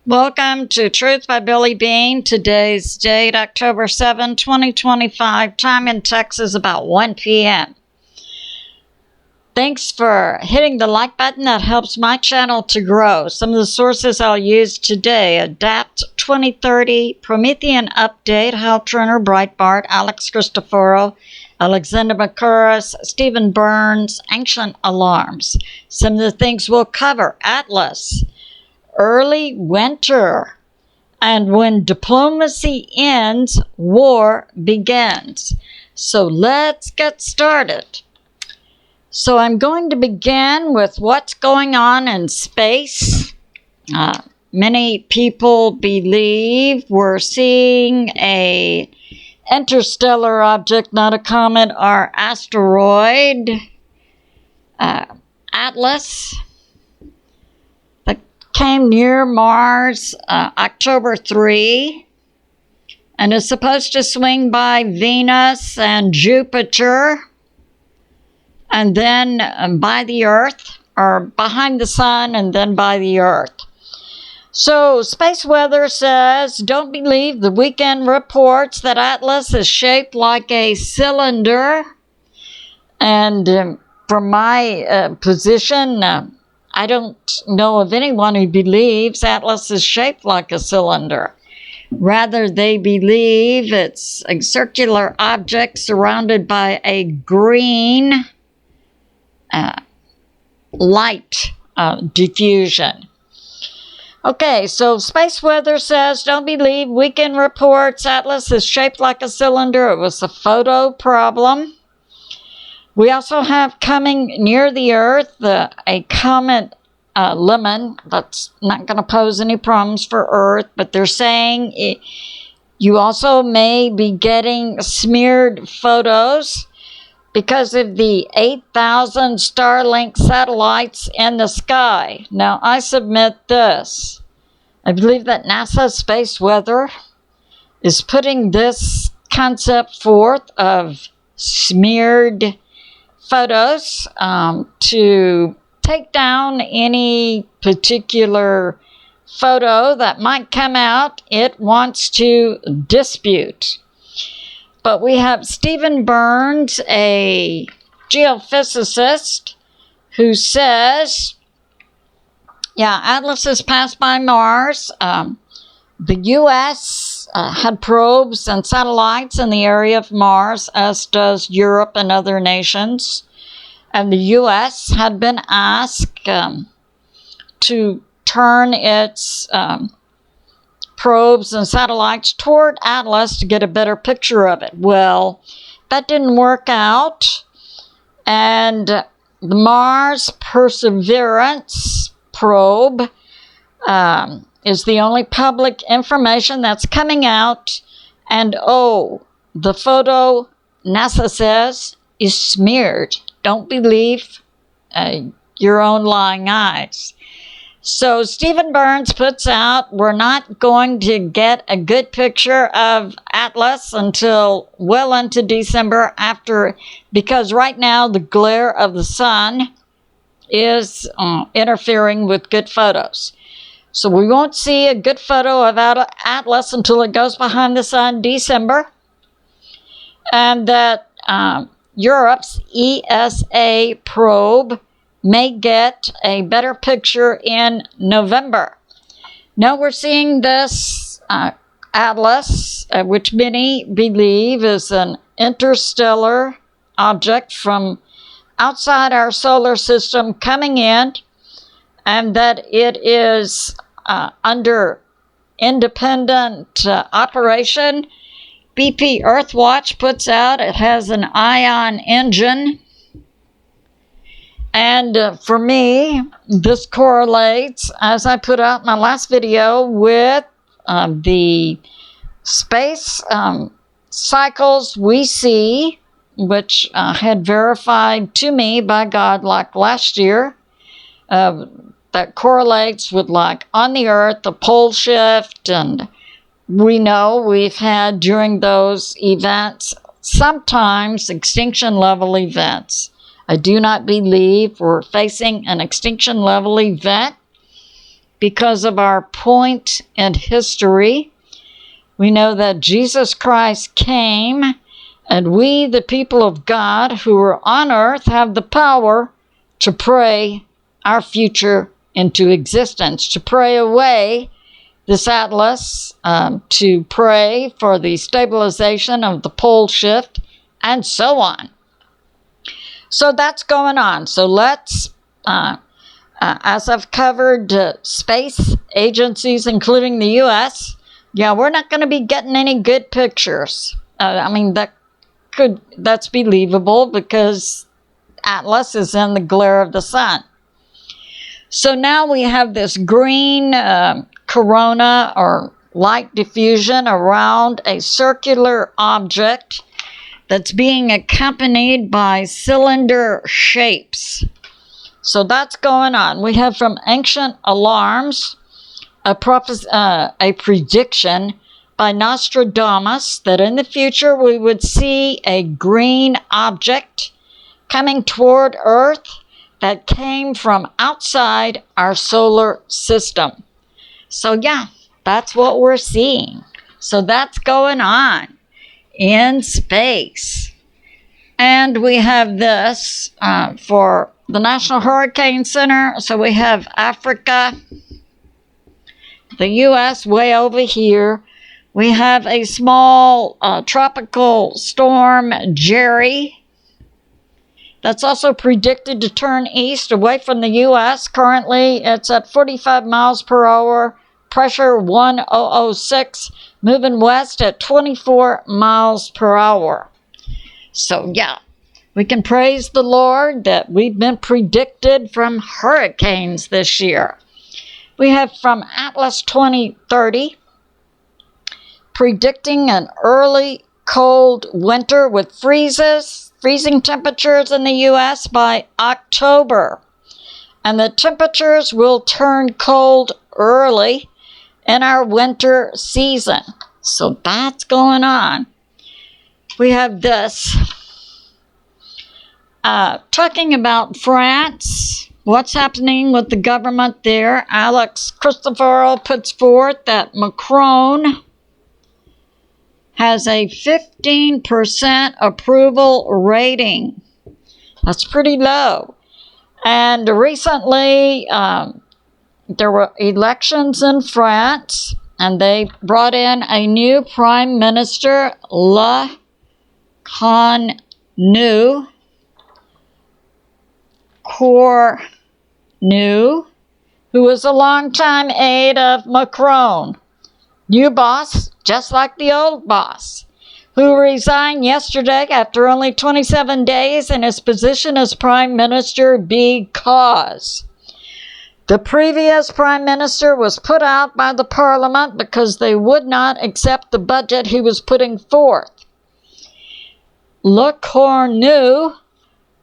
Welcome to Truth by Billie Beene. Today's date, October 7, 2025. Time in Texas about 1 p.m. Thanks for hitting the like button. That helps my channel to grow. Some of the sources I'll use today: Adapt 2030, PROMETHEAN Update, HURR, BREITBART, Alex CHRISTEFEROU, Alexander MERCOURIS, Stephen Burns, Ancient Alarms. Some of the things we'll cover: Atlas, early winter, and when diplomacy ends, war begins. So let's get started. So I'm going to begin with what's going on in space. Many people believe we're seeing a interstellar object, not a comet or asteroid, Atlas, that came near Mars October 3 and is supposed to swing by Venus and Jupiter and then by the Earth, or behind the sun and then by the Earth. So space weather says, don't believe the weekend reports that Atlas is shaped like a cylinder. And from my position, I don't know of anyone who believes Atlas is shaped like a cylinder. Rather, they believe it's a circular object surrounded by a green light diffusion. Okay, so space weather says, don't believe weekend reports Atlas is shaped like a cylinder. It was a photo problem. We also have coming near the Earth a comet lemon that's not going to pose any problems for Earth, but they're saying you also may be getting smeared photos because of the 8,000 Starlink satellites in the sky. Now, I submit this. I believe that NASA Space Weather is putting this concept forth of smeared photos to take down any particular photo that might come out it wants to dispute. But we have Stephen Burns, a geophysicist, who says, yeah, Atlas has passed by Mars. The U.S. had probes and satellites in the area of Mars, as does Europe and other nations. And the U.S. had been asked to turn its probes and satellites toward Atlas to get a better picture of it. Well, that didn't work out, and the Mars Perseverance probe is the only public information that's coming out, and the photo, NASA says, is smeared. Don't believe your own lying eyes. So Stephen Burns puts out, we're not going to get a good picture of Atlas until well into December because right now the glare of the sun is interfering with good photos. So we won't see a good photo of Atlas until it goes behind the sun December. And that Europe's ESA probe may get a better picture in November. Now we're seeing this Atlas, which many believe is an interstellar object from outside our solar system coming in, and that it is under independent operation. BPEARTHWATCH puts out it has an ion engine. And for me, this correlates, as I put out in my last video, with the space cycles we see, which had verified to me by God like last year, that correlates with like on the Earth, the pole shift, and we know we've had during those events sometimes extinction level events. I do not believe we're facing an extinction level event, because of our point in history. We know that Jesus Christ came, and we, the people of God who are on earth, have the power to pray our future into existence, to pray away this atlas, to pray for the stabilization of the pole shift, and so on. So that's going on. So let's, as I've covered space agencies, including the U.S., yeah, we're not going to be getting any good pictures. I mean, that's believable because Atlas is in the glare of the sun. So now we have this green corona or light diffusion around a circular object that's being accompanied by cylinder shapes. So that's going on. We have from ancient alarms a prediction by Nostradamus that in the future we would see a green object coming toward Earth that came from outside our solar system. So yeah, that's what we're seeing. So that's going on in space. And we have this for the National Hurricane Center. So we have Africa, the U.S. way over here. We have a small tropical storm, Jerry, that's also predicted to turn east away from the U.S. Currently, it's at 45 miles per hour, pressure 1006, moving west at 24 miles per hour. So, yeah, we can praise the Lord that we've been predicted from hurricanes this year. We have from Atlas 2030, predicting an early cold winter with freezing temperatures in the U.S. by October. And the temperatures will turn cold early in our winter season. So that's going on. We have this. Talking about France, what's happening with the government there. Alex Christefero puts forth that Macron has a 15% approval rating. That's pretty low. And recently, there were elections in France, and they brought in a new Prime Minister, Le Cornu, who was a longtime aide of Macron. New boss, just like the old boss, who resigned yesterday after only 27 days in his position as Prime Minister because the previous Prime Minister was put out by the Parliament because they would not accept the budget he was putting forth. Le Cornu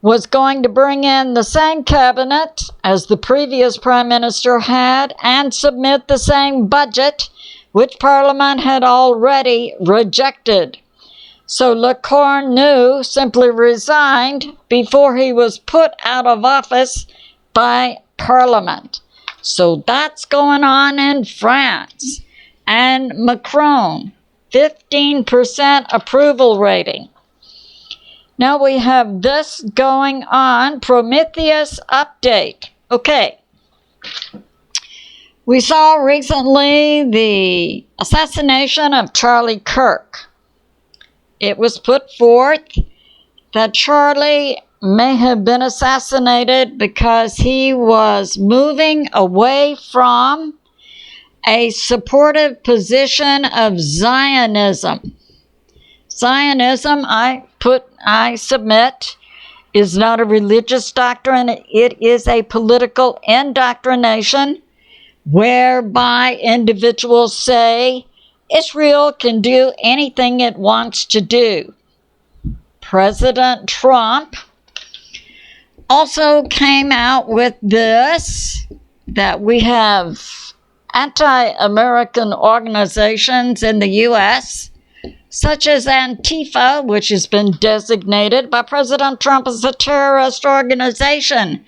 was going to bring in the same cabinet as the previous Prime Minister had and submit the same budget which Parliament had already rejected. So Le Cornu simply resigned before he was put out of office by Parliament. So that's going on in France. And Macron, 15% approval rating. Now we have this going on, Prometheus update. Okay. We saw recently the assassination of Charlie Kirk. It was put forth that Charlie may have been assassinated because he was moving away from a supportive position of Zionism. Zionism, I submit, is not a religious doctrine. It is a political indoctrination whereby individuals say Israel can do anything it wants to do. President Trump also came out with this, that we have anti-American organizations in the U.S., such as Antifa, which has been designated by President Trump as a terrorist organization.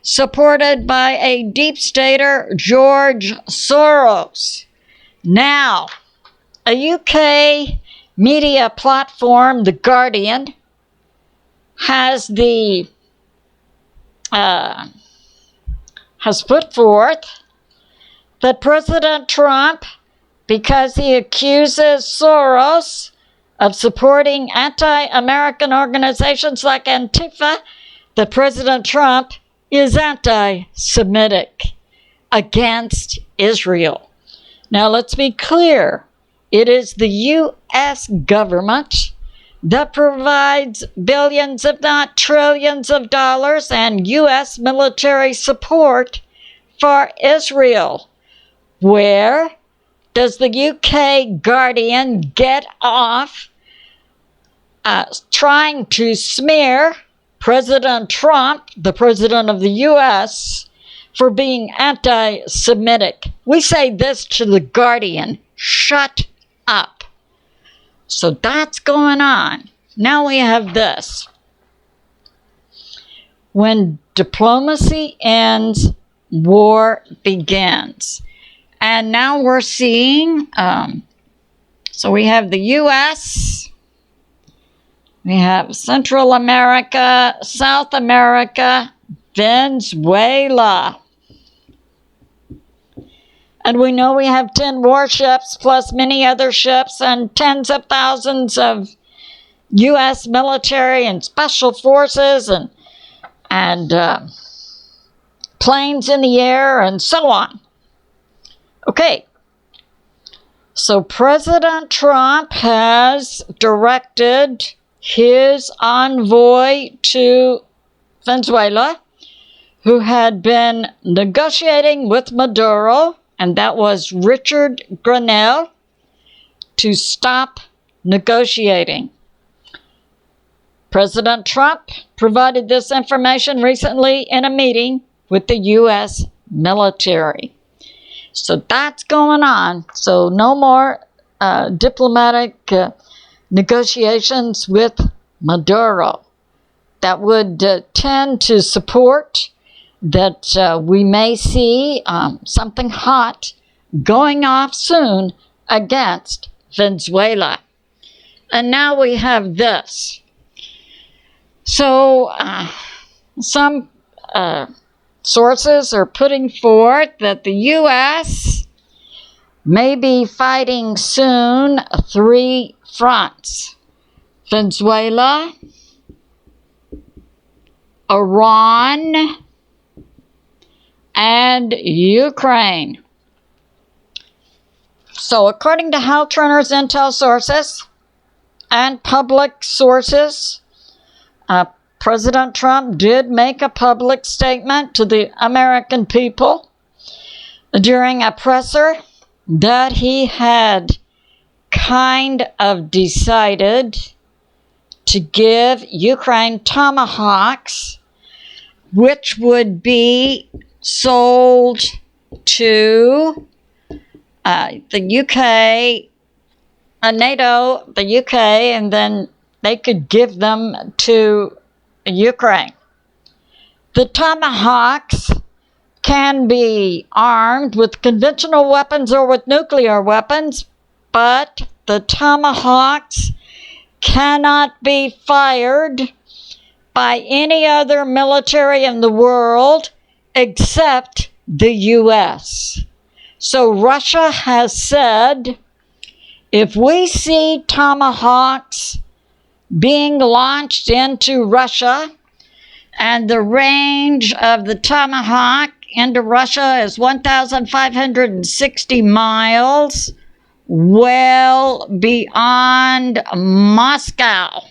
supported by a deep stater, George Soros. Now, a UK media platform, The Guardian, has put forth that President Trump, because he accuses Soros of supporting anti-American organizations like Antifa, that President Trump is anti-Semitic against Israel. Now let's be clear. It is the U.S. government that provides billions, if not trillions of dollars and U.S. military support for Israel. Where does the UK Guardian get off trying to smear President Trump, the president of the U.S., for being anti-Semitic? We say this to the Guardian: shut up. So that's going on. Now we have this. When diplomacy ends, war begins. And now we're seeing, so we have the U.S., we have Central America, South America, Venezuela. And we know we have 10 warships plus many other ships and tens of thousands of U.S. military and special forces and planes in the air and so on. Okay, so President Trump has directed his envoy to Venezuela, who had been negotiating with Maduro, and that was Richard Grenell, to stop negotiating. President Trump provided this information recently in a meeting with the U.S. military. So that's going on. So no more diplomatic negotiations with Maduro. That would tend to support that we may see something hot going off soon against Venezuela. And now we have this. So some sources are putting forth that the U.S. may be fighting soon 3 fronts: Venezuela, Iran, and Ukraine. So according to Hal Turner's intel sources and public sources, President Trump did make a public statement to the American people during a presser that he had kind of decided to give Ukraine Tomahawks, which would be sold to the UK, NATO, the UK, and then they could give them to Ukraine. The Tomahawks can be armed with conventional weapons or with nuclear weapons, but the Tomahawks cannot be fired by any other military in the world except the U.S. So Russia has said, if we see Tomahawks being launched into Russia, and the range of the Tomahawk into Russia is 1,560 miles, well beyond Moscow.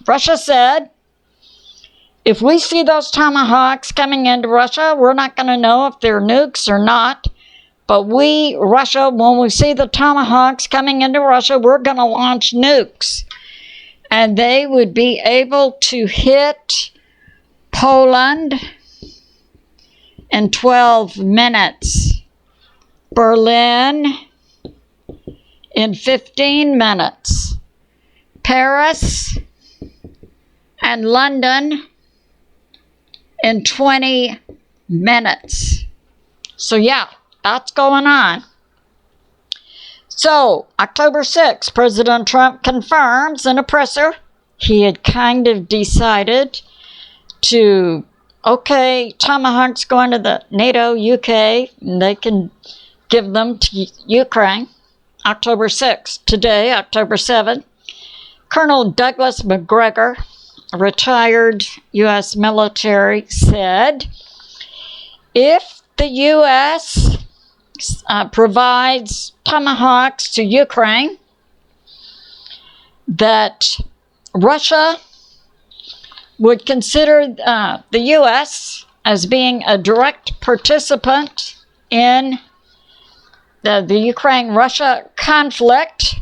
Russia said, if we see those Tomahawks coming into Russia, we're not going to know if they're nukes or not. But Russia, when we see the Tomahawks coming into Russia, we're going to launch nukes. And they would be able to hit Poland in 12 minutes. Berlin in 15 minutes. Paris and London in 20 minutes. So yeah, that's going on. So, October 6th, President Trump confirms in a presser he had kind of decided to, okay, Tomahawks going to the NATO, UK, and they can give them to Ukraine. October 6th. Today, October 7th, Colonel Douglas McGregor, a retired U.S. military, said, if the U.S. provides Tomahawks to Ukraine, that Russia would consider the U.S. as being a direct participant in the Ukraine-Russia conflict,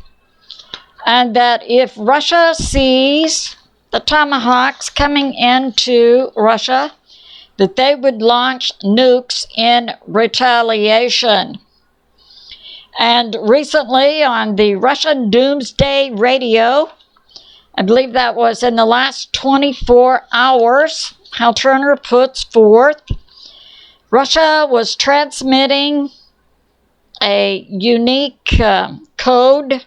and that if Russia sees the Tomahawks coming into Russia, that they would launch nukes in retaliation. And recently on the Russian Doomsday Radio, I believe that was in the last 24 hours, Hal Turner puts forth, Russia was transmitting a unique code,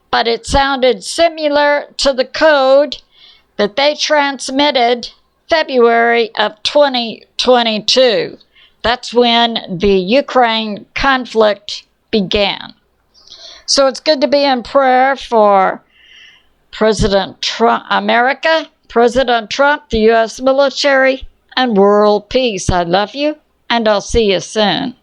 but it sounded similar to the code that they transmitted February of 2022. That's when the Ukraine conflict began. So it's good to be in prayer for President Trump, America, President Trump, the U.S. military, and world peace. I love you, and I'll see you soon.